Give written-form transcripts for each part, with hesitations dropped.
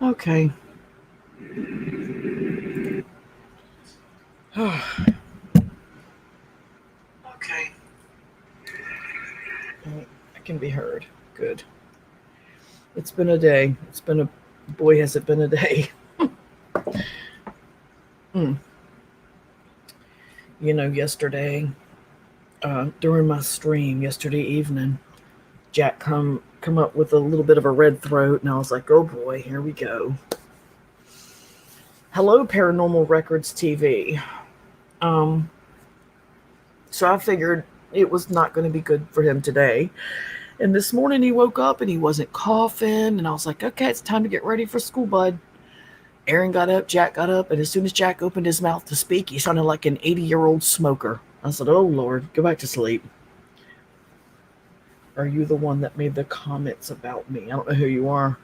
Okay. Okay. I can be heard. Good. It's been a day. Boy, has it been a day. Mm. Yesterday, during my stream yesterday evening, Jack come up with a little bit of a red throat, and I was like, oh boy, here we go. Hello, Paranormal Records TV. Um, so I figured it was not going to be good for him today. And this morning he woke up and he wasn't coughing, and I was like, okay, it's time to get ready for school, bud. Aaron got up, Jack got up, and as soon as Jack opened his mouth to speak, he sounded like an 80-year-old smoker. I said, oh Lord, go back to sleep. Are you the one that made the comments about me? I don't know who you are.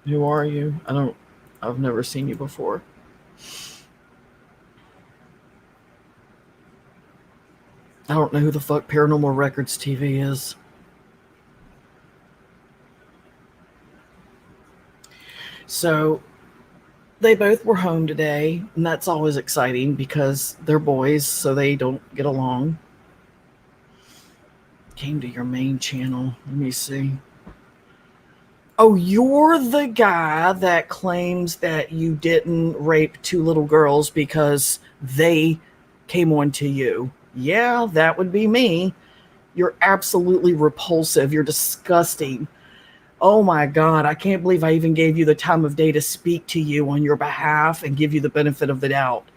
Who are you? I've never seen you before. I don't know who the fuck Paranormal Records TV is. So they both were home today, and that's always exciting because they're boys, so they don't get along. Came to your main channel. Let me see. Oh, you're the guy that claims that you didn't rape two little girls because they came on to you. Yeah, that would be me. You're absolutely repulsive. You're disgusting. Oh my God, I can't believe I even gave you the time of day to speak to you on your behalf and give you the benefit of the doubt.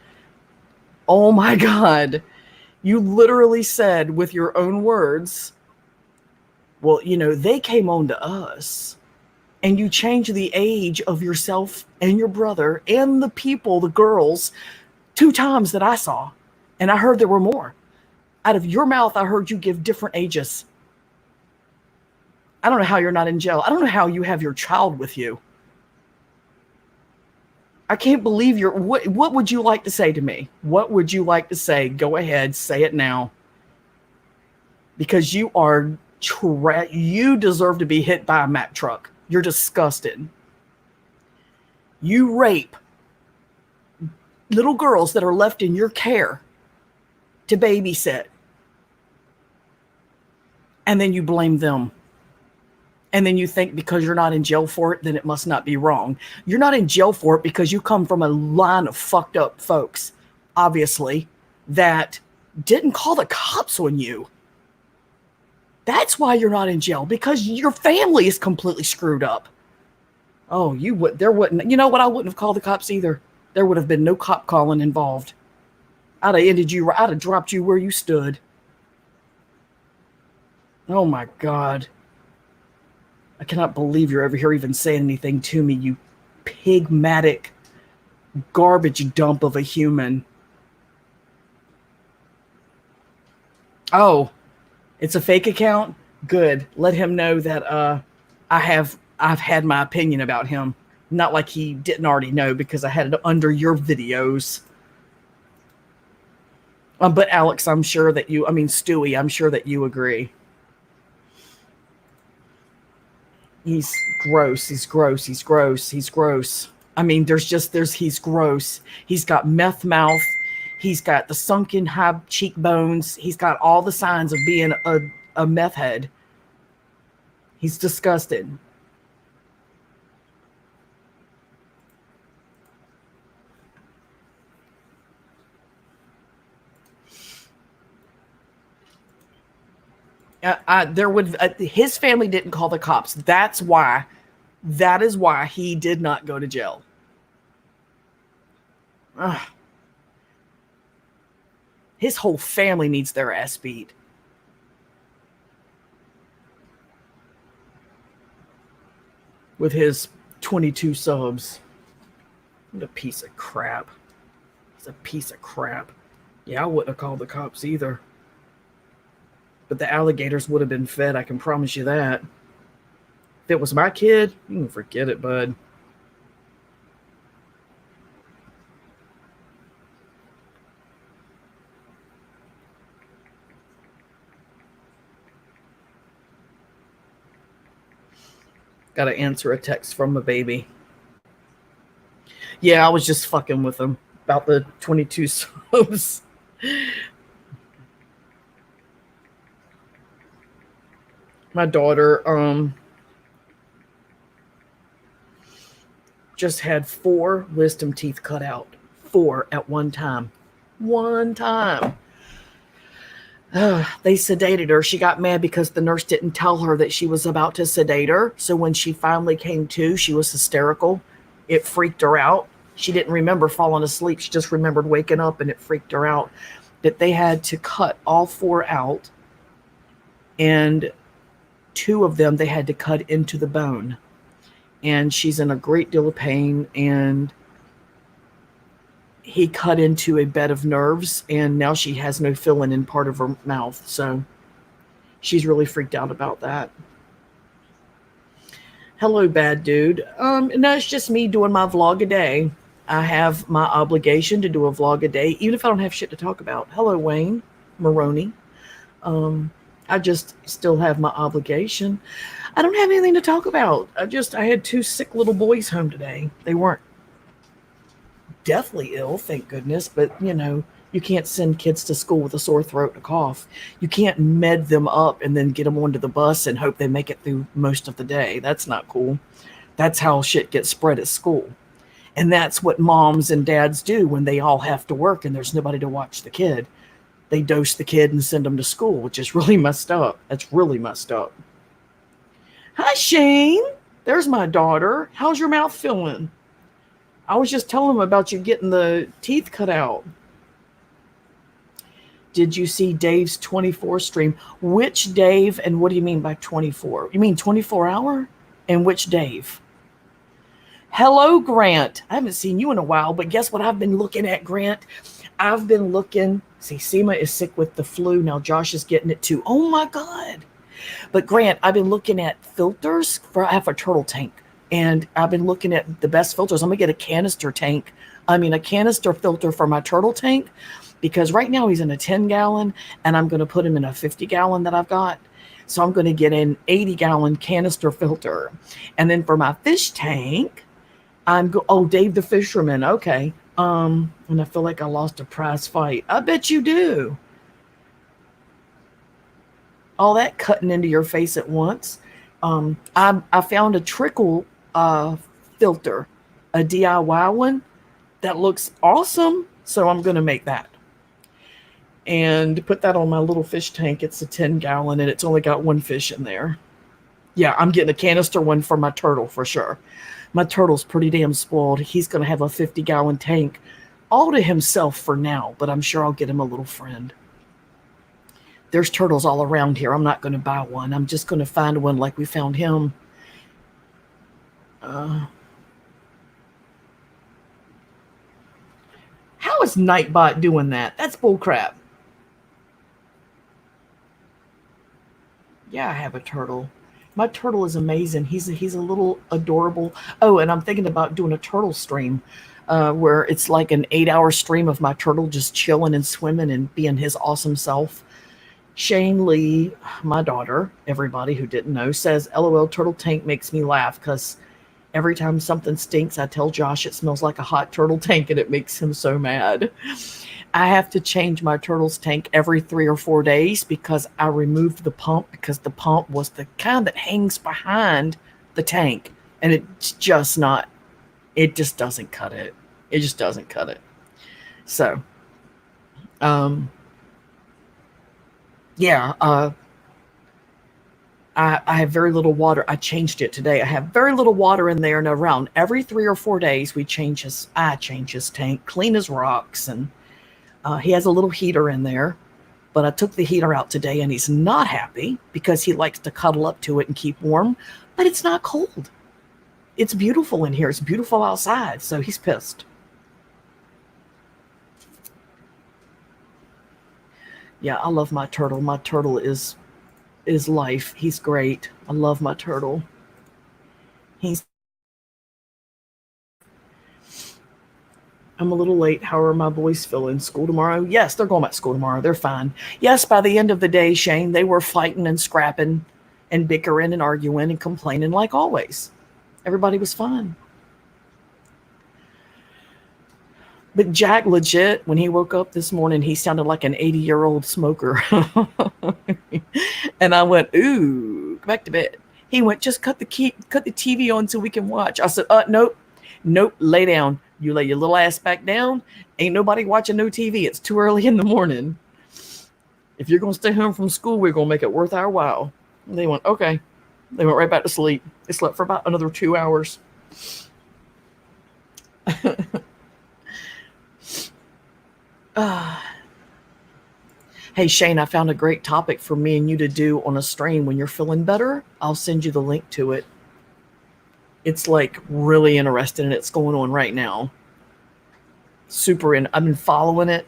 Oh my God. You literally said with your own words, well, they came on to us. And you changed the age of yourself and your brother and the people, the girls, 2 times that I saw. And I heard there were more. Out of your mouth, I heard you give different ages. I don't know how you're not in jail. I don't know how you have your child with you. I can't believe you're. What would you like to say to me? What would you like to say? Go ahead, say it now. Because you are. You deserve to be hit by a Mack truck. You're disgusted. You rape little girls that are left in your care to babysit. And then you blame them. And then you think because you're not in jail for it, then it must not be wrong. You're not in jail for it because you come from a line of fucked up folks, obviously, that didn't call the cops on you. That's why you're not in jail, because your family is completely screwed up. Oh, there wouldn't, you know what? I wouldn't have called the cops either. There would have been no cop calling involved. I'd have dropped you where you stood. Oh my God. I cannot believe you're over here even saying anything to me, you pigmatic garbage dump of a human. Oh, it's a fake account? Good. Let him know that I've had my opinion about him. Not like he didn't already know, because I had it under your videos. But Alex, Stewie, I'm sure that you agree. He's gross. He's gross. He's gross. He's gross. I mean, he's gross. He's got meth mouth. He's got the sunken high cheekbones. He's got all the signs of being a meth head. He's disgusted. His family didn't call the cops. That is why he did not go to jail. Ugh. His whole family needs their ass beat. With his 22 subs. What a piece of crap. He's a piece of crap. Yeah, I wouldn't have called the cops either. But the alligators would have been fed, I can promise you that. If it was my kid, you can forget it, bud. Got to answer a text from a baby. Yeah, I was just fucking with him about the 22 subs. My daughter just had 4 wisdom teeth cut out. 4 at one time. One time. They sedated her. She got mad because the nurse didn't tell her that she was about to sedate her. So when she finally came to, she was hysterical. It freaked her out. She didn't remember falling asleep. She just remembered waking up, and it freaked her out that they had to cut all 4 out, and 2 of them they had to cut into the bone. And she's in a great deal of pain, and he cut into a bed of nerves, and now she has no filling in part of her mouth. So she's really freaked out about that. Hello, bad dude. And that's just me doing my vlog a day. I have my obligation to do a vlog a day, even if I don't have shit to talk about. Hello, Wayne Maroney. I just still have my obligation. I don't have anything to talk about. I had 2 sick little boys home today. They weren't deathly ill, thank goodness, but you can't send kids to school with a sore throat and a cough. You can't med them up and then get them onto the bus and hope they make it through most of the day. That's not cool. That's how shit gets spread at school. And that's what moms and dads do when they all have to work and there's nobody to watch the kid. They dose the kid and send them to school, which is really messed up. That's really messed up. Hi, Shane. There's my daughter. How's your mouth feeling? I was just telling him about you getting the teeth cut out. Did you see Dave's 24 stream? Which Dave, and what do you mean by 24? You mean 24 hour? And which Dave? Hello, Grant. I haven't seen you in a while, but guess what I've been looking at, Grant? I've been looking. See, Seema is sick with the flu. Now Josh is getting it too. Oh, my God. But, Grant, I've been looking at filters. I have a turtle tank. And I've been looking at the best filters. I'm going to get a canister filter for my turtle tank, because right now he's in a 10-gallon, and I'm going to put him in a 50-gallon that I've got. So I'm going to get an 80-gallon canister filter. And then for my fish tank, Dave the Fisherman. Okay. And I feel like I lost a prize fight. I bet you do. All that cutting into your face at once. I found a trickle filter, a DIY one that looks awesome. So I'm going to make that and put that on my little fish tank. It's a 10-gallon and it's only got 1 fish in there. Yeah, I'm getting a canister one for my turtle for sure. My turtle's pretty damn spoiled. He's going to have a 50-gallon tank all to himself for now, but I'm sure I'll get him a little friend. There's turtles all around here. I'm not going to buy one. I'm just going to find one like we found him. How is Nightbot doing that? That's bullcrap. Yeah, I have a turtle. My turtle is amazing. He's a little adorable. Oh, and I'm thinking about doing a turtle stream where it's like an 8-hour stream of my turtle just chilling and swimming and being his awesome self. Shane Lee, my daughter, everybody who didn't know, says, LOL, turtle tank makes me laugh because every time something stinks, I tell Josh it smells like a hot turtle tank and it makes him so mad. I have to change my turtle's tank every 3 or 4 days because I removed the pump, because the pump was the kind that hangs behind the tank, and it's just not, it just doesn't cut it. It just doesn't cut it. So, yeah, I have very little water. I changed it today. I have very little water in there, and around every 3 or 4 days, I change his tank, clean as rocks, and he has a little heater in there, but I took the heater out today and he's not happy because he likes to cuddle up to it and keep warm, but it's not cold. It's beautiful in here. It's beautiful outside. So he's pissed. Yeah, I love my turtle. My turtle is life. He's great. I love my turtle. I'm a little late. How are my boys feeling? School tomorrow? Yes, they're going back to school tomorrow. They're fine. Yes, by the end of the day, Shane, they were fighting and scrapping and bickering and arguing and complaining like always. Everybody was fine. But Jack, legit, when he woke up this morning, he sounded like an 80-year-old smoker. And I went, ooh, go back to bed. He went, just cut the TV on so we can watch. I said, nope, lay down. You lay your little ass back down. Ain't nobody watching no TV. It's too early in the morning. If you're going to stay home from school, we're going to make it worth our while. And they went, okay. They went right back to sleep. They slept for about another 2 hours. Hey, Shane, I found a great topic for me and you to do on a strain when you're feeling better. I'll send you the link to it. It's like really interesting and it's going on right now. I've been following it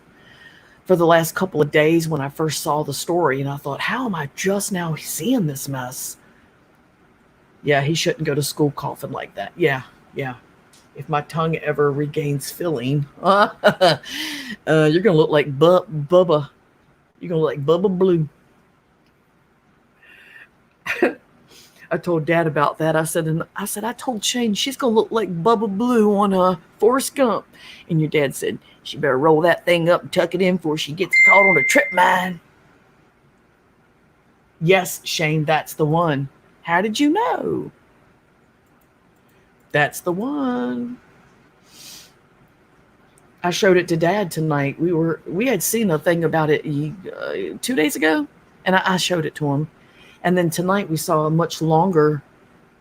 for the last couple of days when I first saw the story, and I thought, how am I just now seeing this mess? Yeah, he shouldn't go to school coughing like that. Yeah. If my tongue ever regains filling, you're going to look like Bubba. You're going to look like Bubba Blue. I told Dad about that. I said, I told Shane she's going to look like Bubba Blue on Forrest Gump. And your dad said, she better roll that thing up and tuck it in before she gets caught on a trip mine. Yes, Shane, that's the one. How did you know? That's the one. I showed it to Dad tonight. We had seen a thing about it 2 days ago, and I showed it to him. And then tonight we saw a much longer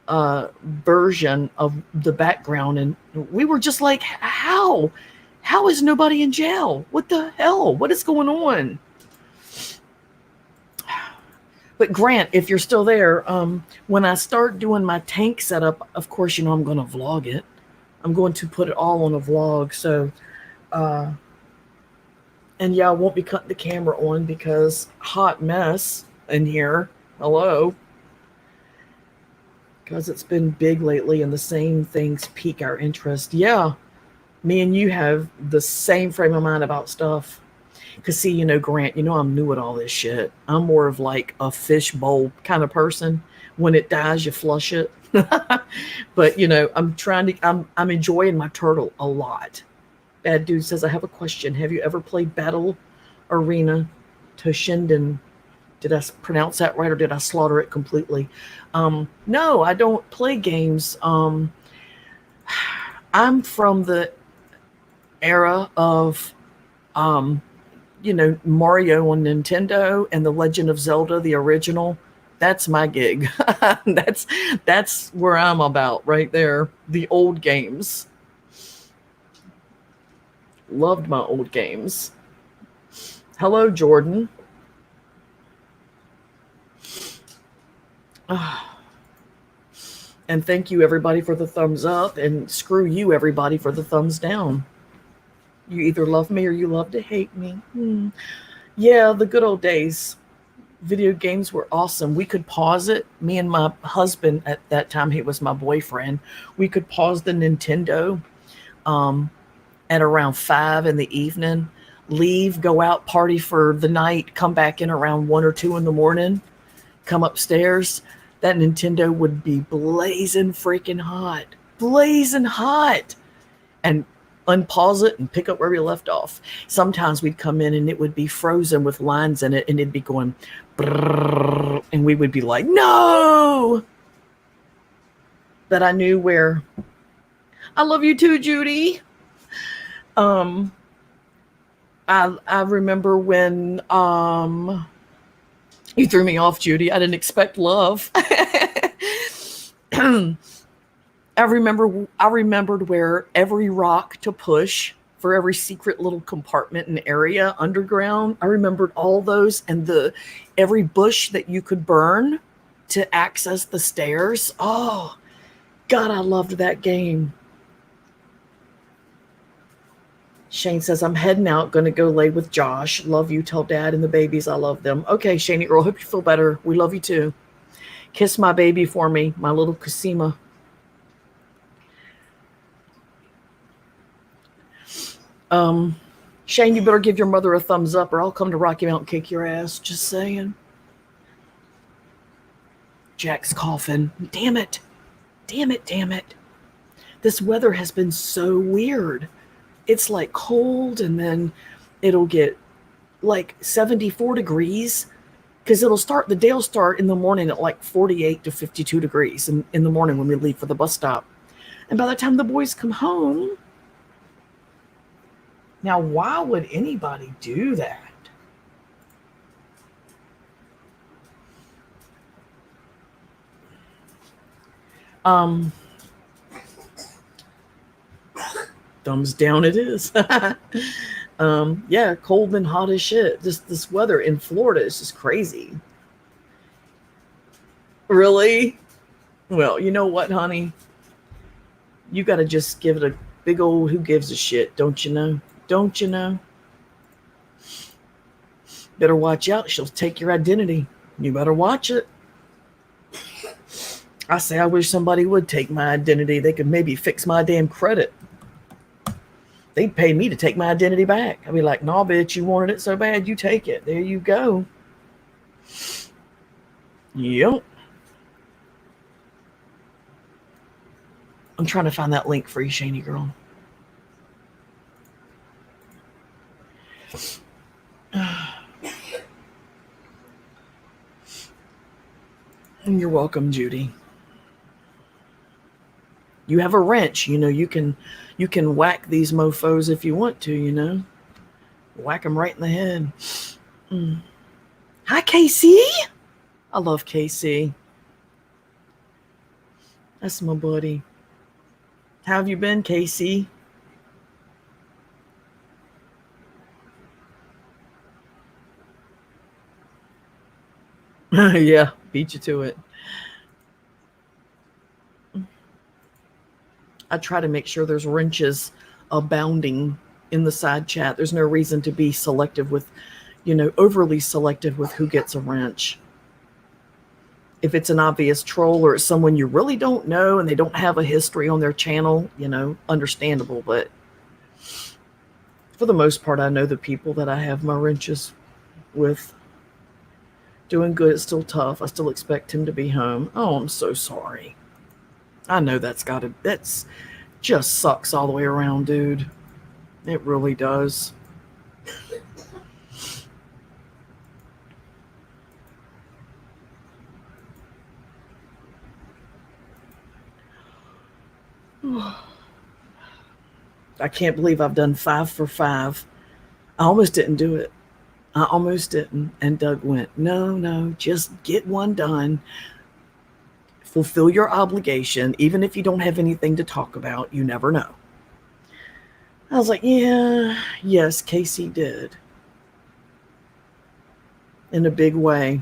version of the background, and we were just like, how is nobody in jail? What the hell? What is going on? But Grant, if you're still there, when I start doing my tank setup, of course, I'm going to vlog it. I'm going to put it all on a vlog. So, and yeah, I won't be cutting the camera on because hot mess in here. Hello. Because it's been big lately and the same things pique our interest. Yeah, me and you have the same frame of mind about stuff. Because see, Grant, I'm new at all this shit. I'm more of like a fishbowl kind of person. When it dies, you flush it. But, I'm enjoying my turtle a lot. Bad Dude says, I have a question. Have you ever played Battle Arena Toshinden? Did I pronounce that right or did I slaughter it completely? No, I don't play games. I'm from the era of Mario on Nintendo and The Legend of Zelda, the original. That's my gig. That's where I'm about right there. The old games. Loved my old games. Hello, Jordan. And thank you, everybody, for the thumbs up, and screw you, everybody, for the thumbs down. You either love me or you love to hate me. Yeah, the good old days. Video games were awesome. We could pause it. Me and my husband, at that time, he was my boyfriend. We could pause the Nintendo at around 5 in the evening, leave, go out, party for the night, come back in around 1 or 2 in the morning, come upstairs. That Nintendo would be blazing freaking hot. Blazing hot. And unpause it and pick up where we left off. Sometimes we'd come in and it would be frozen with lines in it and it'd be going brrr, and we would be like, no! But I knew where. I love you too, Judy. I remember when you threw me off, Judy. I didn't expect love. I remembered where every rock to push for every secret little compartment and area underground. I remembered all those and every bush that you could burn to access the stairs. Oh, God, I loved that game. Shane says, I'm heading out, going to go lay with Josh. Love you. Tell Dad and the babies I love them. Okay, Shane Earl, hope you feel better. We love you too. Kiss my baby for me, my little Cosima. Shane, you better give your mother a thumbs up or I'll come to Rocky Mountain and kick your ass. Just saying. Jack's coughing. Damn it. Damn it, damn it. This weather has been so weird. It's like cold and then it'll get like 74 degrees because the day will start in the morning at like 48 to 52 degrees in the morning when we leave for the bus stop. And by the time the boys come home, now why would anybody do that? Thumbs down it is. Yeah, cold and hot as shit. Just this weather in Florida is just crazy. Really? Well, you know what, honey? You got to just give it a big old who gives a shit, don't you know? Don't you know? Better watch out. She'll take your identity. You better watch it. I say I wish somebody would take my identity. They could maybe fix my damn credit. They'd pay me to take my identity back. I'd be like, nah, bitch, you wanted it so bad, you take it. There you go. Yep. I'm trying to find that link for you, Shani girl. And you're welcome, Judy. You have a wrench, you know, you can whack these mofos if you want to, you know. Whack them right in the head. Hi, Casey. I love Casey. That's my buddy. How have you been, Casey? Yeah, beat you to it. I try to make sure there's wrenches abounding in the side chat. There's no reason to be selective with, you know, overly selective with who gets a wrench. If it's an obvious troll or it's someone you really don't know and they don't have a history on their channel, you know, understandable. But for the most part, I know the people that I have my wrenches with. Doing good. It's still tough. I still expect him to be home. Oh, I'm so sorry. I know that's just sucks all the way around, dude. It really does. I can't believe I've done 5 for 5. I almost didn't do it. I almost didn't. And Doug went, no, just get one done. Fulfill your obligation. Even if you don't have anything to talk about, you never know. I was like, yes, Casey did. In a big way.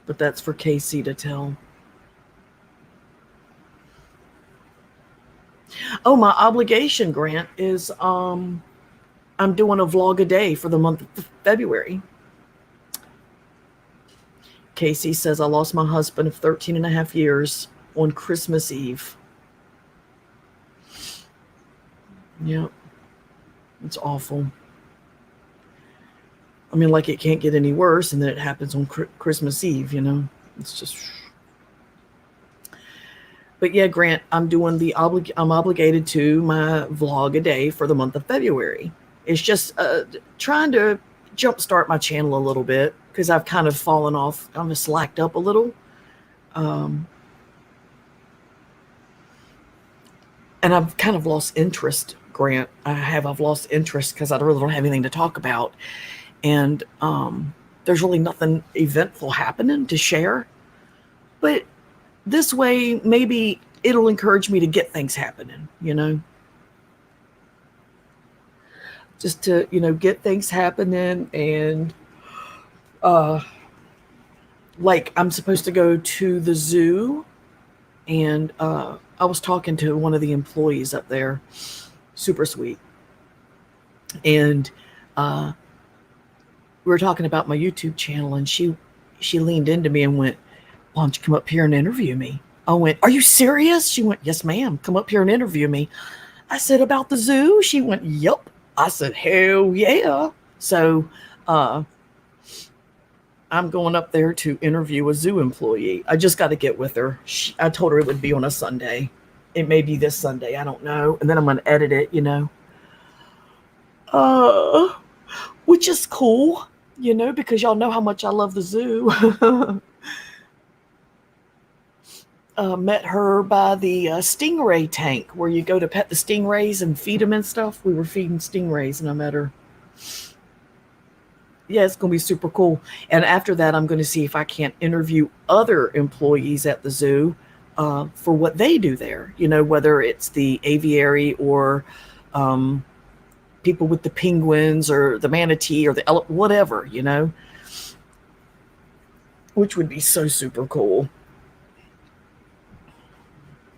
But that's for Casey to tell. Oh, my obligation, Grant, is I'm doing a vlog a day for the month of February. Casey says I lost my husband of 13 and a half years on Christmas Eve. Yep. It's awful. I mean, like it can't get any worse, and then it happens on Christmas Eve, you know? It's just... But yeah, Grant, I'm doing I'm obligated to my vlog a day for the month of February. It's just trying to jumpstart my channel a little bit because I've kind of fallen off. I'm slacked up a little. And I've kind of lost interest, Grant. I've lost interest because I really don't have anything to talk about. And there's really nothing eventful happening to share. But this way, maybe it'll encourage me to get things happening, you know? Just to, you know, get things happening. And like I'm supposed to go to the zoo, and I was talking to one of the employees up there, super sweet. And we were talking about my YouTube channel, and she leaned into me and went, why don't you come up here and interview me? I went, are you serious? She went, yes, ma'am. Come up here and interview me. I said, about the zoo? She went, yep. I said, hell yeah. So I'm going up there to interview a zoo employee. I just got to get with her. I told her it would be on a Sunday. It may be this Sunday. I don't know. And then I'm going to edit it, Uh, which is cool, because y'all know how much I love the zoo. Met her by the stingray tank where you go to pet the stingrays and feed them and stuff. We were feeding stingrays and I met her. Yeah, it's going to be super cool. And after that, I'm going to see if I can't interview other employees at the zoo for what they do there. Whether it's the aviary or people with the penguins or the manatee or the elephant, whatever, which would be so super cool.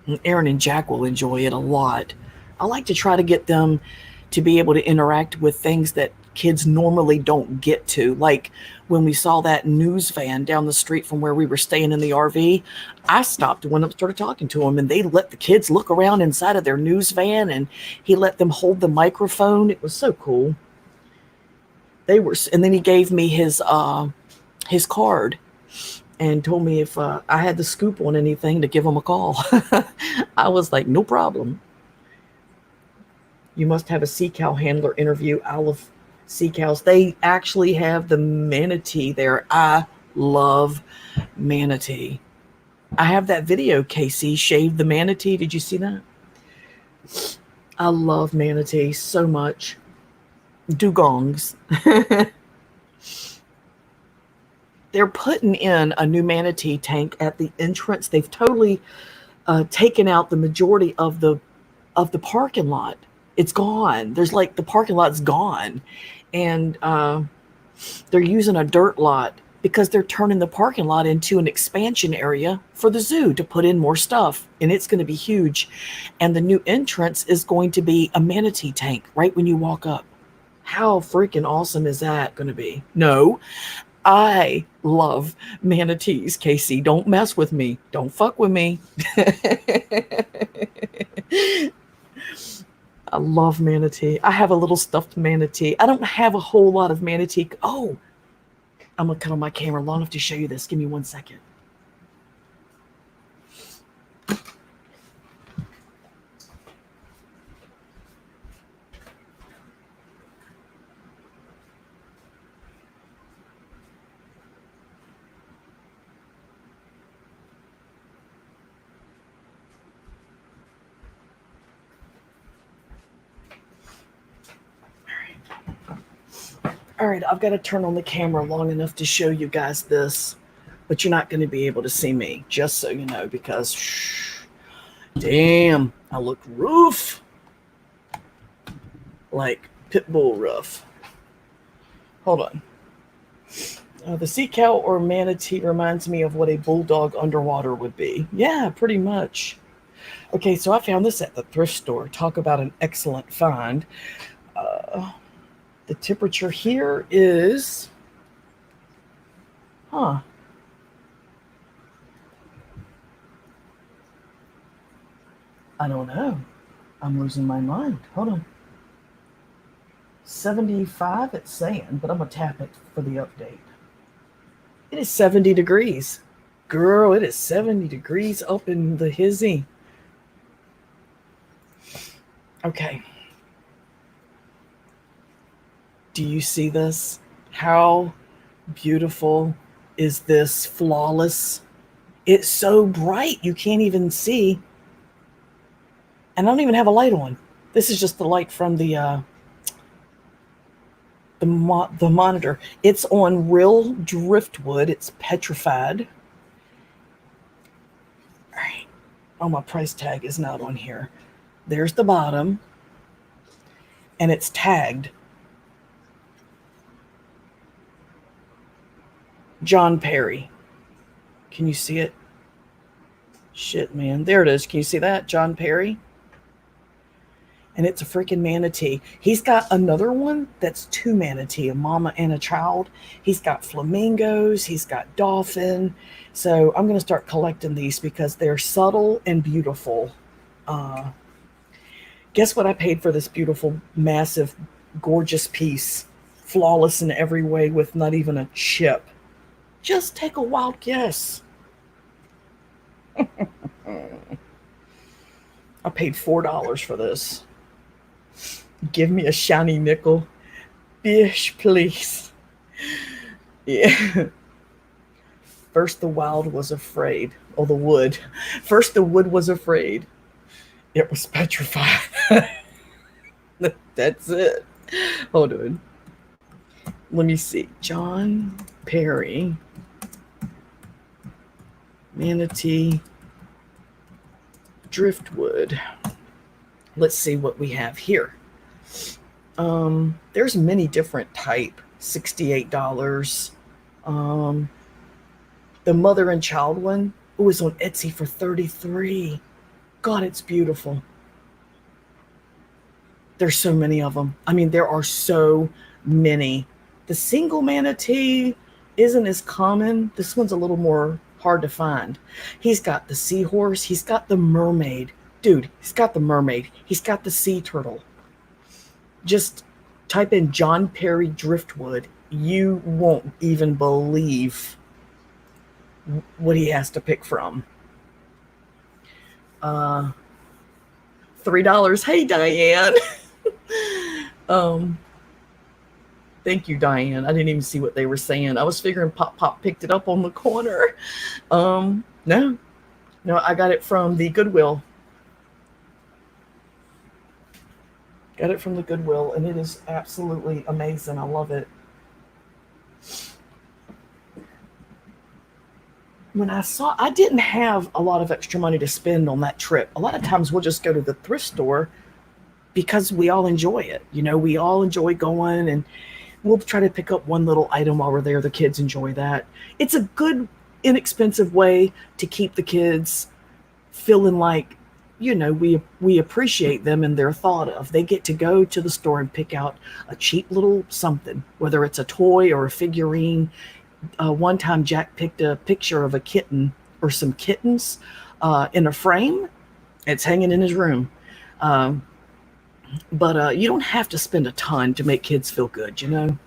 And Aaron and Jack will enjoy it a lot. I like to try to get them to be able to interact with things that kids normally don't get to. Like when we saw that news van down the street from where we were staying in the RV, I stopped and went up and started talking to them, and they let the kids look around inside of their news van, and he let them hold the microphone. It was so cool. And then he gave me his card and told me if I had the scoop on anything to give him a call. I was like, no problem. You must have a sea cow handler interview. I love sea cows. They actually have the manatee there. I love manatee. I have that video, Casey shaved the manatee. Did you see that? I love manatee so much. Dugongs. They're putting in a new manatee tank at the entrance. They've totally taken out the majority of the parking lot. It's gone. There's like the parking lot's gone, and they're using a dirt lot because they're turning the parking lot into an expansion area for the zoo to put in more stuff, and it's going to be huge. And the new entrance is going to be a manatee tank right when you walk up. How freaking awesome is that going to be? No, I love manatees, Casey. Don't mess with me. Don't fuck with me. I love manatee. I have a little stuffed manatee. I don't have a whole lot of manatee. Oh, I'm going to cut on my camera long enough to show you this. Give me 1 second. All right, I've got to turn on the camera long enough to show you guys this, but you're not going to be able to see me, just so you know, because damn, I look rough, like pit bull rough. Hold on. The sea cow or manatee reminds me of what a bulldog underwater would be. Yeah, pretty much. Okay, so I found this at the thrift store. Talk about an excellent find. The temperature here is, I don't know. I'm losing my mind. Hold on. 75 it's saying, but I'm going to tap it for the update. It is 70 degrees. Girl, it is 70 degrees up in the hizzy. Okay. Do you see this? How beautiful is this? Flawless. It's so bright you can't even see. And I don't even have a light on. This is just the light from the monitor. It's on real driftwood. It's petrified. All right. Oh, my price tag is not on here. There's the bottom. And it's tagged. John Perry. Can you see it? Shit, man. There it is. Can you see that? John Perry. And it's a freaking manatee. He's got another one that's two manatee, a mama and a child. He's got flamingos. He's got dolphin. So I'm going to start collecting these because they're subtle and beautiful. Guess what I paid for this beautiful, massive, gorgeous piece? Flawless in every way with not even a chip. Just take a wild guess. I paid $4 for this. Give me a shiny nickel. Bish, please. Yeah. First the wild was afraid. Oh, the wood. First the wood was afraid. It was petrified. That's it. Hold on. Let me see. John Perry, manatee, driftwood. Let's see what we have here. There's many different type. $68. Um, the mother and child one was on Etsy for 33. God, it's beautiful. There's so many of them. I mean, there are so many. The single manatee isn't as common. This one's a little more hard to find. He's got the seahorse. He's got the mermaid. Dude, he's got the mermaid. He's got the sea turtle. Just type in John Perry driftwood. You won't even believe what he has to pick from. Uh, $3. Hey, Diane. um, Thank you, Diane. I didn't even see what they were saying. I was figuring Pop Pop picked it up on the corner. No, no, I got it from the Goodwill. Got it from the Goodwill, and it is absolutely amazing. I love it. When I didn't have a lot of extra money to spend on that trip. A lot of times we'll just go to the thrift store because we all enjoy it. You know, we all enjoy going, and we'll try to pick up one little item while we're there. The kids enjoy that. It's a good, inexpensive way to keep the kids feeling like, you know, we appreciate them and they're thought of. They get to go to the store and pick out a cheap little something, whether it's a toy or a figurine. One time Jack picked a picture of a kitten or some kittens in a frame. It's hanging in his room. Um, but you don't have to spend a ton to make kids feel good, you know.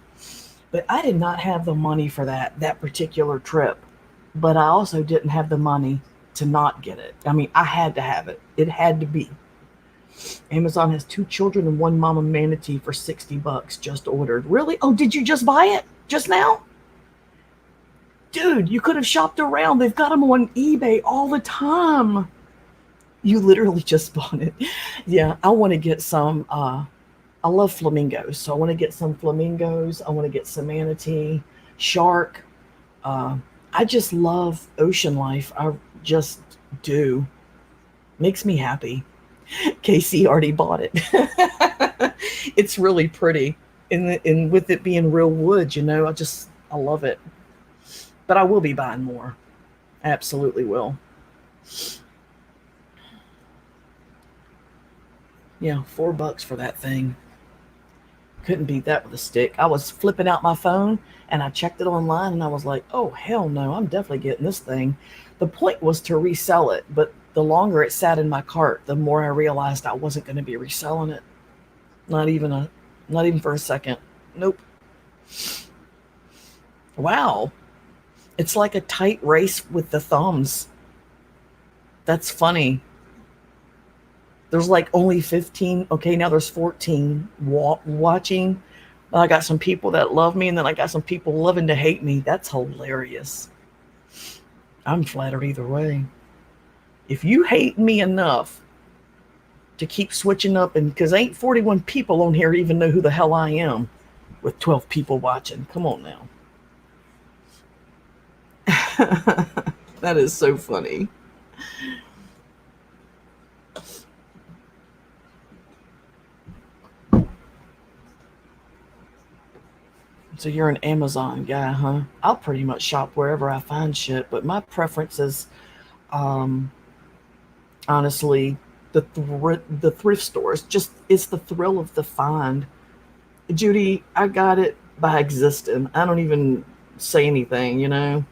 But I did not have the money for that particular trip. But I also didn't have the money to not get it. I mean, I had to have it. It had to be. Amazon has 2 children and one mama manatee for $60. Just ordered. Really? Oh, did you just buy it just now? Dude, you could have shopped around. They've got them on eBay all the time. You literally just bought it. Yeah, I want to get some. I love flamingos, so I want to get some flamingos. I want to get some manatee, shark. Uh, I just love ocean life. I just do. Makes me happy. Casey already bought it. It's really pretty, and with it being real wood, you know, I love it. But I will be buying more. Absolutely will. Yeah, $4 for that thing. Couldn't beat that with a stick. I was flipping out my phone and I checked it online and I was like, oh, hell no, I'm definitely getting this thing. The point was to resell it, but the longer it sat in my cart, the more I realized I wasn't going to be reselling it. Not even a, not even for a second. Nope. Wow. It's like a tight race with the thumbs. That's funny. There's like only 15. Okay, now there's 14 watching. I got some people that love me, and then I got some people loving to hate me. That's hilarious. I'm flattered either way. If you hate me enough to keep switching up, and because ain't 41 people on here even know who the hell I am, with 12 people watching. Come on now. That is so funny. So you're an Amazon guy, huh? I'll pretty much shop wherever I find shit, but my preference is, um, honestly, the thrift stores. Just it's the thrill of the find. Judy, I got it by existing. I don't even say anything, you know.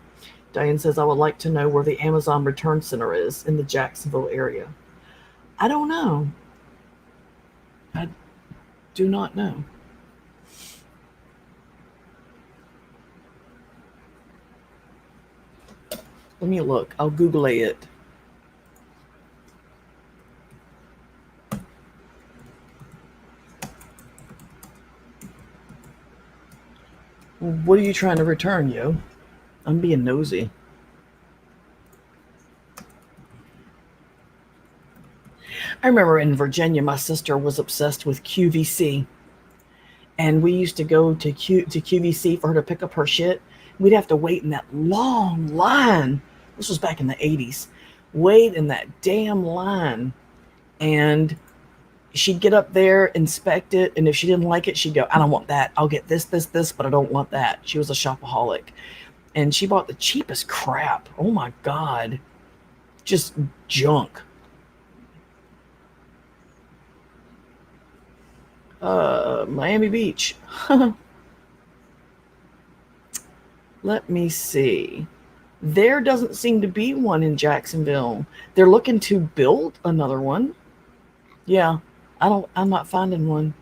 Diane says I would like to know where the Amazon Return Center is in the Jacksonville area. I don't know. I do not know. Let me look. I'll Google it. What are you trying to return, yo? I'm being nosy. I remember in Virginia, my sister was obsessed with QVC, and we used to go to QVC for her to pick up her shit. We'd have to wait in that long line. This was back in the 80s. Wait in that damn line, and she'd get up there, inspect it, and if she didn't like it, she'd go, "I don't want that. I'll get this, but I don't want that." She was a shopaholic, and she bought the cheapest crap. Oh my god, just junk. Miami Beach. Let me see. There doesn't seem to be one in Jacksonville. They're looking to build another one. Yeah, I'm not finding one.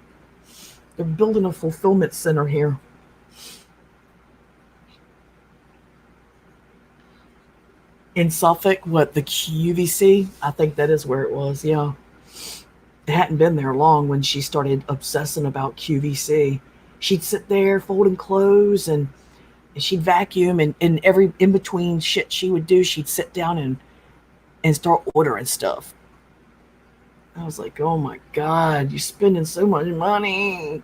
They're building a fulfillment center here. In Suffolk, what, the QVC? I think that is where it was, yeah. It hadn't been there long when she started obsessing about QVC. She'd sit there folding clothes, and she'd vacuum, and every in between shit she would do, she'd sit down and start ordering stuff. I was like, oh my god, you're spending so much money.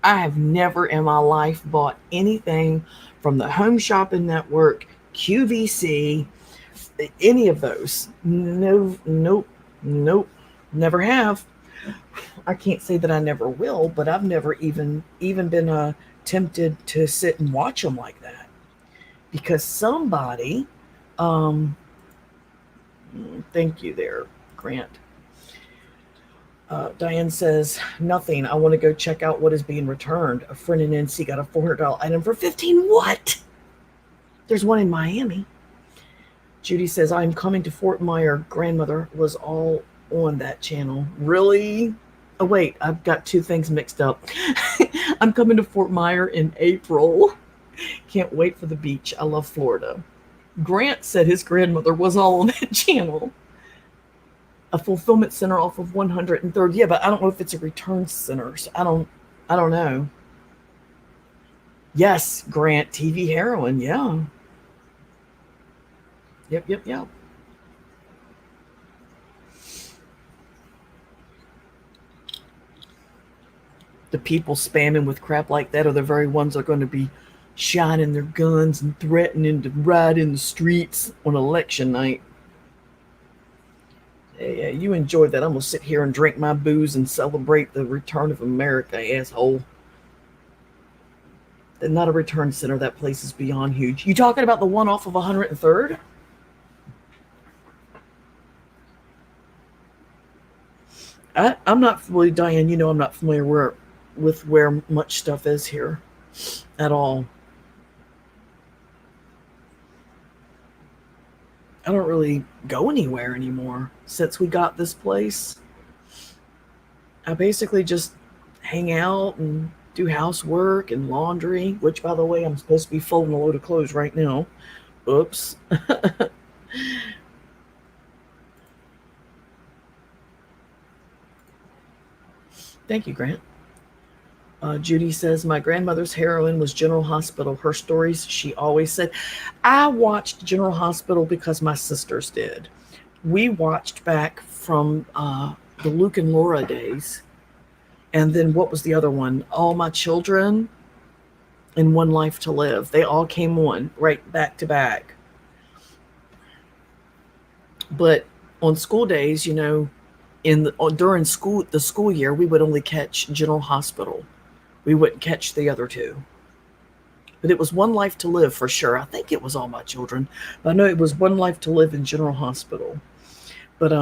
I have never in my life bought anything from the Home Shopping Network, QVC, any of those. No, nope, nope, never have. I can't say that I never will, but I've never even been tempted to sit and watch them like that, because somebody, um, thank you there, Grant. Diane says, nothing. I want to go check out what is being returned. A friend in NC got a $400 item for 15. What? There's one in Miami. Judy says, I'm coming to Fort Myer. Grandmother was all on that channel. Really? Oh, wait. I've got two things mixed up. I'm coming to Fort Myer in April. Can't wait for the beach. I love Florida. Grant said his grandmother was all on that channel. A fulfillment center off of 103rd. Yeah, but I don't know if it's a return center. So I don't know. Yes, Grant, TV heroin. Yeah. Yep, yep, yep. The people spamming with crap like that are the very ones that are going to be shining their guns and threatening to ride in the streets on election night. Yeah, you enjoy that. I'm going to sit here and drink my booze and celebrate the return of America, asshole. Not a return center. That place is beyond huge. You talking about the one off of 103rd? I'm not familiar, Diane. You know, I'm not familiar with where much stuff is here at all. I don't really go anywhere anymore since we got this place. I basically just hang out and do housework and laundry, which, by the way, I'm supposed to be folding a load of clothes right now. Oops. Thank you, Grant. Judy says, my grandmother's heroine was General Hospital. Her stories, she always said. I watched General Hospital because my sisters did. We watched back from the Luke and Laura days. And then what was the other one? All My Children and One Life to Live. They all came on right back to back. But on school days, you know, during the school year, we would only catch General Hospital. We wouldn't catch the other two. But it was One Life to Live for sure. I think it was All My Children. But I know it was One Life to Live in General Hospital. But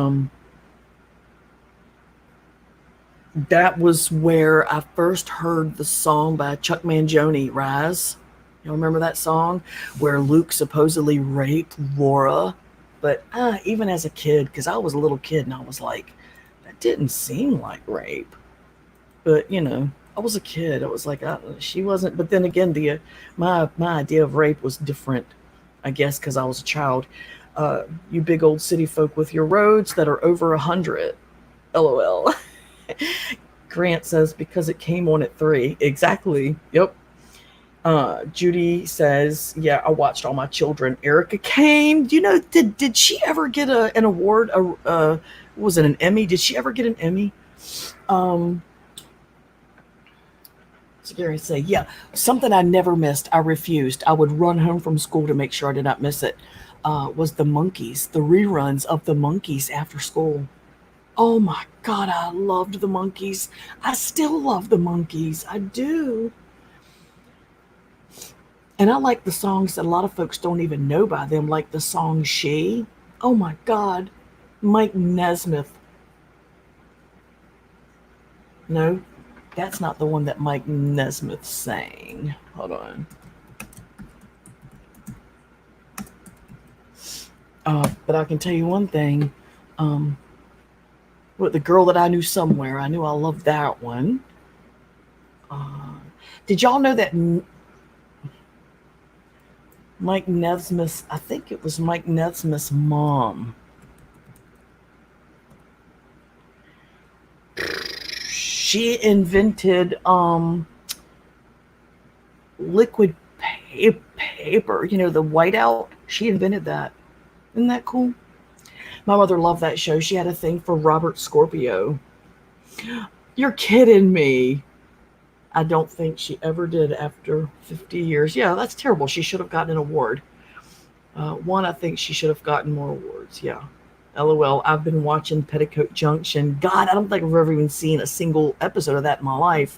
that was where I first heard the song by Chuck Mangione, Rise. You remember that song where Luke supposedly raped Laura? But even as a kid, because I was a little kid and I was like, that didn't seem like rape. But, you know, I was a kid. I was like, she wasn't. But then again, my idea of rape was different I guess because I was a child. You big old city folk with your roads that are over 100. LOL. Grant says because it came on at 3. Exactly. Yep. Judy says, "Yeah, I watched all my children." Erica Kane, you know, did she ever get an award? Was it an Emmy? Did she ever get an Emmy? Um, so Gary say, "Yeah, something I never missed. I refused. I would run home from school to make sure I did not miss it." Was the Monkeys, the reruns of the Monkeys after school. Oh my God, I loved the Monkeys. I still love the Monkeys. I do. And I like the songs that a lot of folks don't even know by them, like the song She. Oh my God. Mike Nesmith. No, that's not the one that Mike Nesmith sang. Hold on. But I can tell you one thing. With the girl that I knew somewhere, I knew I loved that one. Did y'all know that Mike Nesmith's, I think it was Mike Nesmith's mom. She invented liquid paper, you know, the whiteout. She invented that. Isn't that cool? My mother loved that show. She had a thing for Robert Scorpio. You're kidding me. I don't think she ever did after 50 years. Yeah, that's terrible. She should have gotten an award. One, I think she should have gotten more awards. Yeah. LOL. I've been watching Petticoat Junction. God, I don't think I've ever even seen a single episode of that in my life.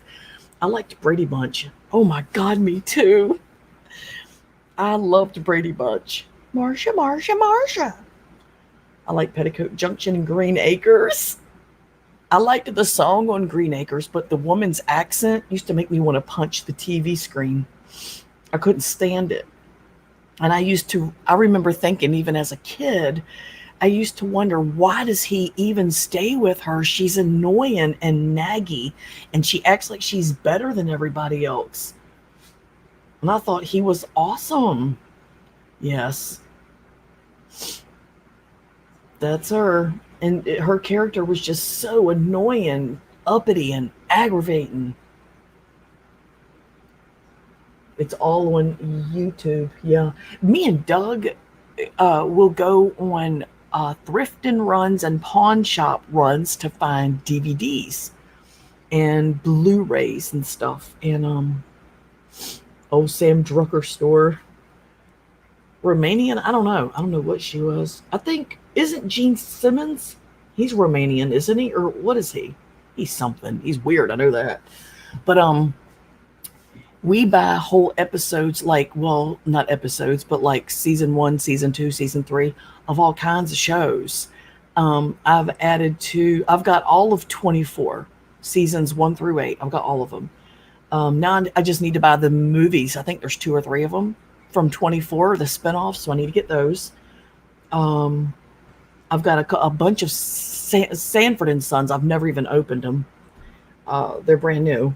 I liked Brady Bunch. Oh my God, me too. I loved Brady Bunch. Marsha, Marsha, Marsha. I like Petticoat Junction and Green Acres. I liked the song on Green Acres, but the woman's accent used to make me want to punch the TV screen. I couldn't stand it. And I remember thinking, even as a kid, I used to wonder, why does he even stay with her? She's annoying and naggy, and she acts like she's better than everybody else. And I thought he was awesome. Yes, that's her. And her character was just so annoying, uppity, and aggravating. It's all on YouTube. Yeah. Me and Doug will go on thrift and runs and pawn shop runs to find DVDs and Blu-rays and stuff. And old Sam Drucker store. Romanian? I don't know. I don't know what she was. I think, isn't Gene Simmons? He's Romanian, isn't he? Or what is he? He's something. He's weird. I know that. But we buy whole episodes, like, well, not episodes, but like season 1, season 2, season 3 of all kinds of shows. I've got all of 24 seasons 1 through 8. I've got all of them. Now I just need to buy the movies. I think there's 2 or 3 of them from 24, the spinoffs. So I need to get those. I've got a bunch of Sanford and Sons. I've never even opened them. They're brand new.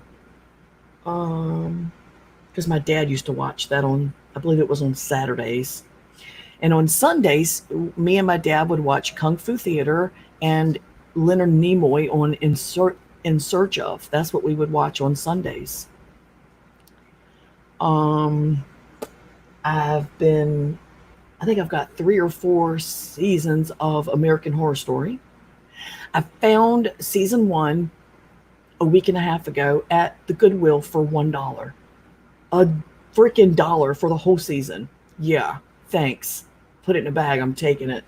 Because my dad used to watch that on, I believe it was on Saturdays. And on Sundays, me and my dad would watch Kung Fu Theater and Leonard Nimoy on In Search Of. That's what we would watch on Sundays. I think I've got 3 or 4 seasons of American Horror Story. I found season 1 a week and a half ago at the Goodwill for $1. A freaking dollar for the whole season. Yeah, thanks. Put it in a bag. I'm taking it.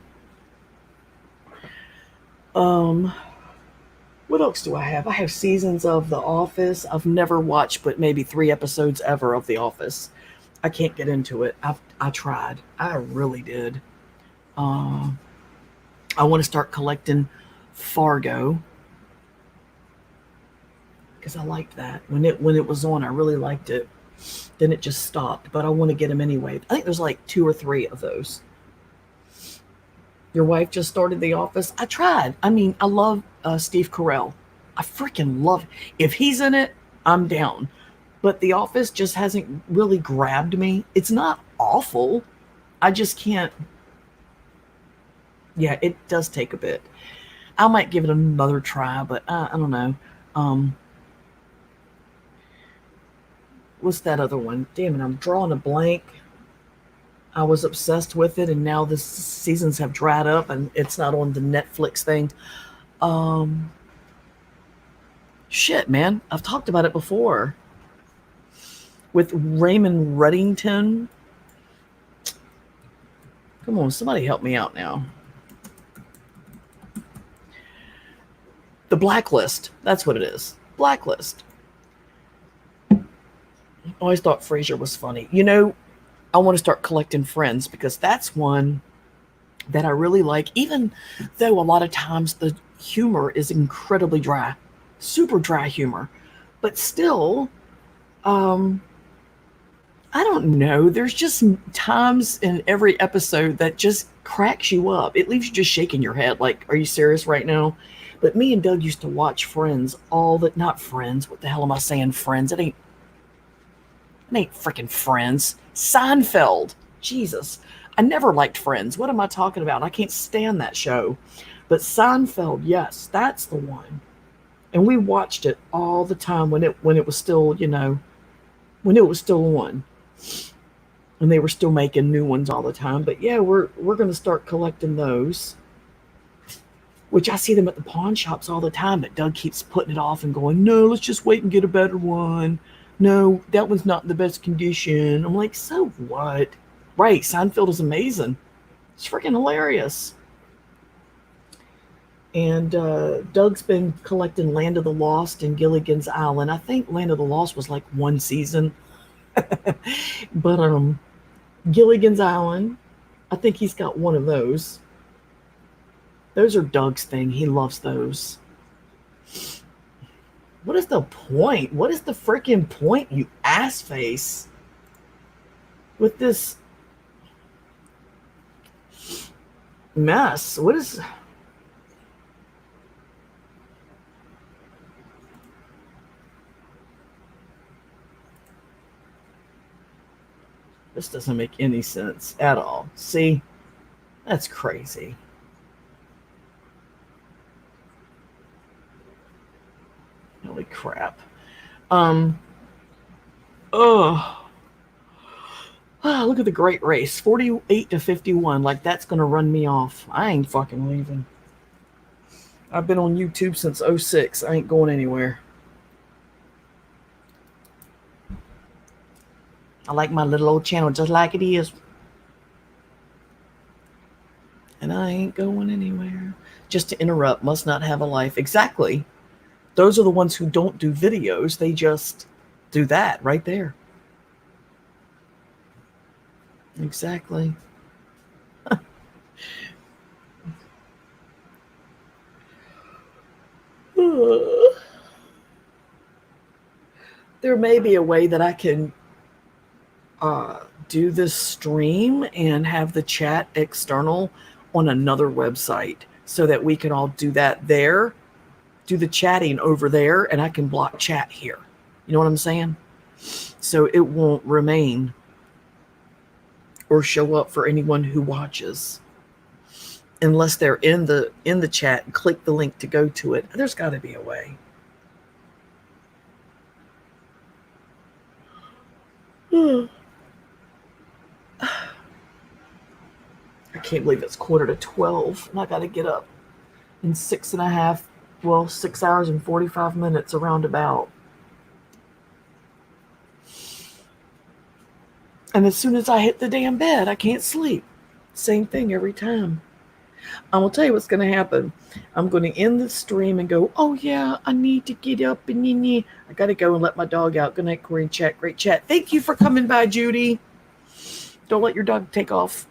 What else do I have? I have seasons of The Office. I've never watched but maybe 3 episodes ever of The Office. I can't get into it. I tried. I really did. I want to start collecting Fargo because I liked that when it was on. I really liked it. Then it just stopped, but I want to get them anyway. I think there's like 2 or 3 of those. Your wife just started The Office. I tried. I mean, I love Steve Carell. I freaking love it. If he's in it, I'm down. But The Office just hasn't really grabbed me. It's not awful. I just can't. Yeah, it does take a bit. I might give it another try, but I don't know. Um, what's that other one? Damn it, I'm drawing a blank. I was obsessed with it, and now the seasons have dried up, and it's not on the Netflix thing. Um, shit, man, I've talked about it before with Raymond Reddington. Come on, somebody help me out now. The Blacklist. That's what it is. Blacklist. I always thought Frasier was funny. You know, I want to start collecting Friends because that's one that I really like, even though a lot of times the humor is incredibly dry, super dry humor. But still, um, I don't know. There's just times in every episode that just cracks you up. It leaves you just shaking your head like, are you serious right now? But me and Doug used to watch Friends all the not Friends. What the hell am I saying? Friends. It ain't freaking Friends. Seinfeld. Jesus. I never liked Friends. What am I talking about? I can't stand that show. But Seinfeld, yes, that's the one. And we watched it all the time when it was still, when it was still on. And they were still making new ones all the time. But yeah, we're gonna start collecting those. Which I see them at the pawn shops all the time, but Doug keeps putting it off and going, no, let's just wait and get a better one. No, that one's not in the best condition. I'm like, so what? Right, Seinfeld is amazing. It's freaking hilarious. And Doug's been collecting Land of the Lost and Gilligan's Island. I think Land of the Lost was like one season. But Gilligan's Island, I think he's got one of those. Those are Doug's thing. He loves those. What is the point? What is the freaking point, you ass face? With this mess. What is. This doesn't make any sense at all. See? That's crazy. Holy crap. Oh, look at the great race. 48 to 51. Like, that's going to run me off. I ain't fucking leaving. I've been on YouTube since 06. I ain't going anywhere. I like my little old channel just like it is. And I ain't going anywhere. Just to interrupt, must not have a life. Exactly. Those are the ones who don't do videos. They just do that right there. Exactly. There may be a way that I can do this stream and have the chat external on another website so that we can all do that there, do the chatting over there, and I can block chat here. You know what I'm saying? So it won't remain or show up for anyone who watches unless they're in the chat and click the link to go to it. There's got to be a way. I can't believe it's 11:45 and I got to get up in 6 hours and 45 minutes around about. And as soon as I hit the damn bed, I can't sleep. Same thing every time. I'm going to tell you what's going to happen. I'm going to end the stream and go, oh yeah, I need to get up and I got to go and let my dog out. Good night, Corey. Chat. Great chat. Thank you for coming by, Judy. Don't let your dog take off.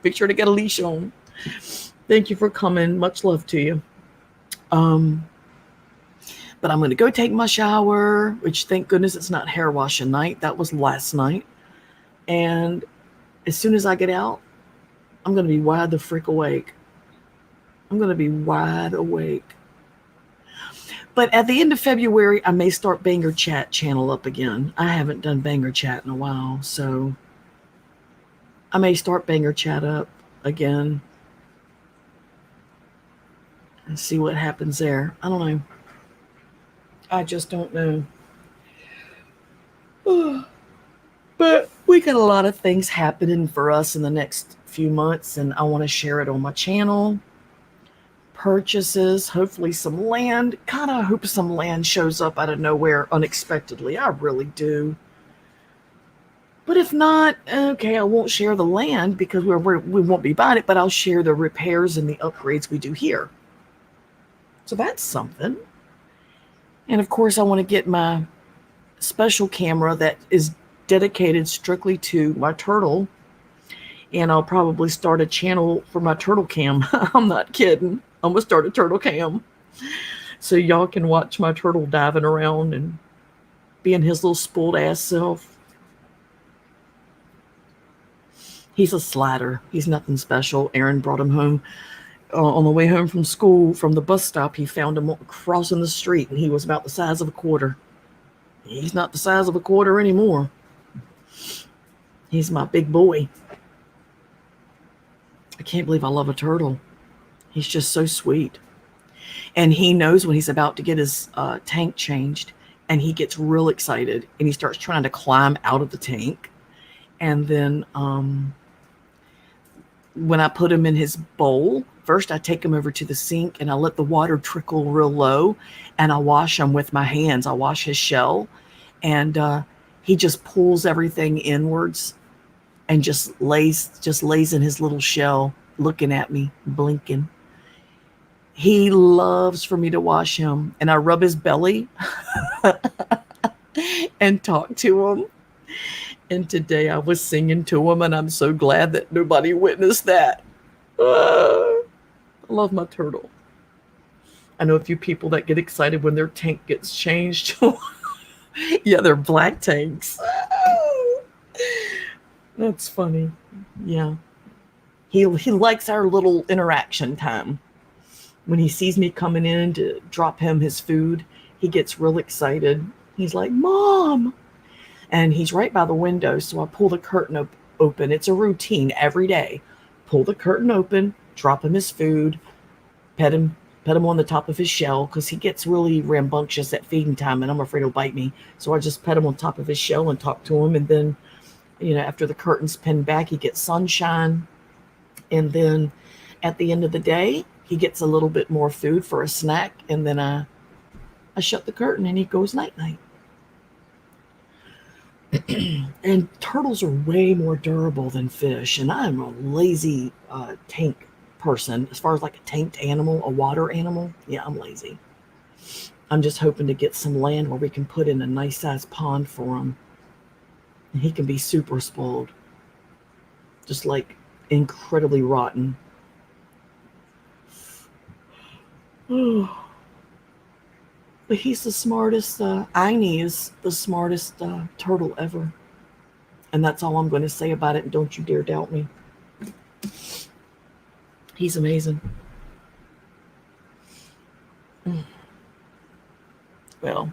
Make sure to get a leash on. Thank you for coming. Much love to you. But I'm going to go take my shower, which thank goodness it's not hair washing night. That was last night. And as soon as I get out, I'm going to be wide the frick awake. I'm going to be wide awake. But at the end of February, I may start Banger Chat channel up again. I haven't done Banger Chat in a while, so I may start Banger Chat up again and see what happens there. I don't know. I just don't know. But we got a lot of things happening for us in the next few months, and I want to share it on my channel. Purchases, hopefully some land. God, I hope some land shows up out of nowhere unexpectedly. I really do. But if not, okay, I won't share the land because we won't be buying it, but I'll share the repairs and the upgrades we do here. So that's something. And of course, I want to get my special camera that is dedicated strictly to my turtle. And I'll probably start a channel for my turtle cam. I'm not kidding. I'm going to start a turtle cam. So y'all can watch my turtle diving around and being his little spoiled ass self. He's a slider. He's nothing special. Aaron brought him home. On the way home from school, from the bus stop, he found him crossing the street, and he was about the size of a quarter. He's not the size of a quarter anymore. He's my big boy. I can't believe I love a turtle. He's just so sweet. And he knows when he's about to get his tank changed, and he gets real excited, and he starts trying to climb out of the tank. And then when I put him in his bowl, first I take him over to the sink, and I let the water trickle real low, and I wash him with my hands. I wash his shell, and he just pulls everything inwards and just lays in his little shell, looking at me, blinking. He loves for me to wash him, and I rub his belly and talk to him. And today I was singing to him, and I'm so glad that nobody witnessed that. I love my turtle. I know a few people that get excited when their tank gets changed. Yeah, they're black tanks. That's funny. Yeah. He likes our little interaction time. When he sees me coming in to drop him his food, he gets real excited. He's like, Mom! And he's right by the window, so I pull the curtain open. It's a routine every day. Pull the curtain open, drop him his food, pet him on the top of his shell, because he gets really rambunctious at feeding time, and I'm afraid he'll bite me. So I just pet him on top of his shell and talk to him, and then, after the curtain's pinned back, he gets sunshine. And then at the end of the day, he gets a little bit more food for a snack, and then I shut the curtain and he goes night-night. And turtles are way more durable than fish, and I'm a lazy tank person. As far as like a tanked animal, a water animal, yeah, I'm lazy. I'm just hoping to get some land where we can put in a nice sized pond for him, and he can be super spoiled, just like incredibly rotten. But he's the smartest. Aini is the smartest turtle ever. And that's all I'm going to say about it. And don't you dare doubt me. He's amazing. Well,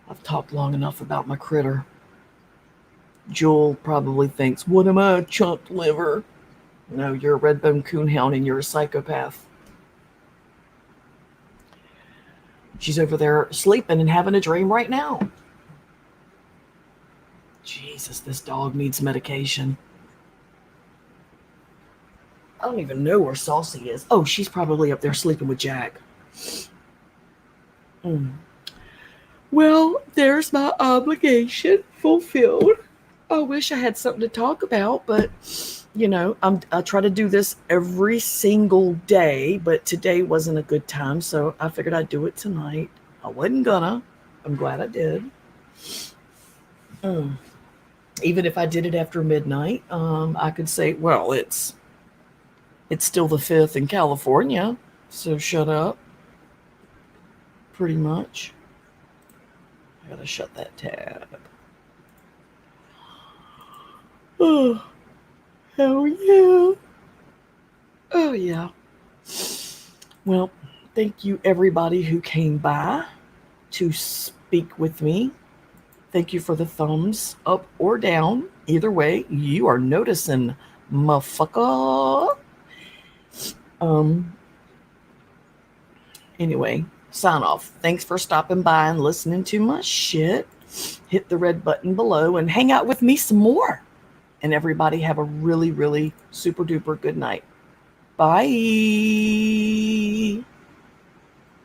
I've talked long enough about my critter. Jewel probably thinks, what am I, a chunked liver? No, you're a red-bone coonhound and you're a psychopath. She's over there sleeping and having a dream right now. Jesus, this dog needs medication. I don't even know where Saucy is. Oh, she's probably up there sleeping with Jack. Well, there's my obligation fulfilled. I wish I had something to talk about, but I try to do this every single day, but today wasn't a good time, so I figured I'd do it tonight. I wasn't gonna. I'm glad I did. Even if I did it after midnight, I could say, well, it's still the 5th in California, so shut up. Pretty much. I gotta shut that tab. Oh, hell yeah. Oh, yeah. Well, thank you everybody who came by to speak with me. Thank you for the thumbs up or down. Either way, you are noticing, motherfucker. Anyway, sign off. Thanks for stopping by and listening to my shit. Hit the red button below and hang out with me some more. And everybody have a really, really super duper good night. Bye.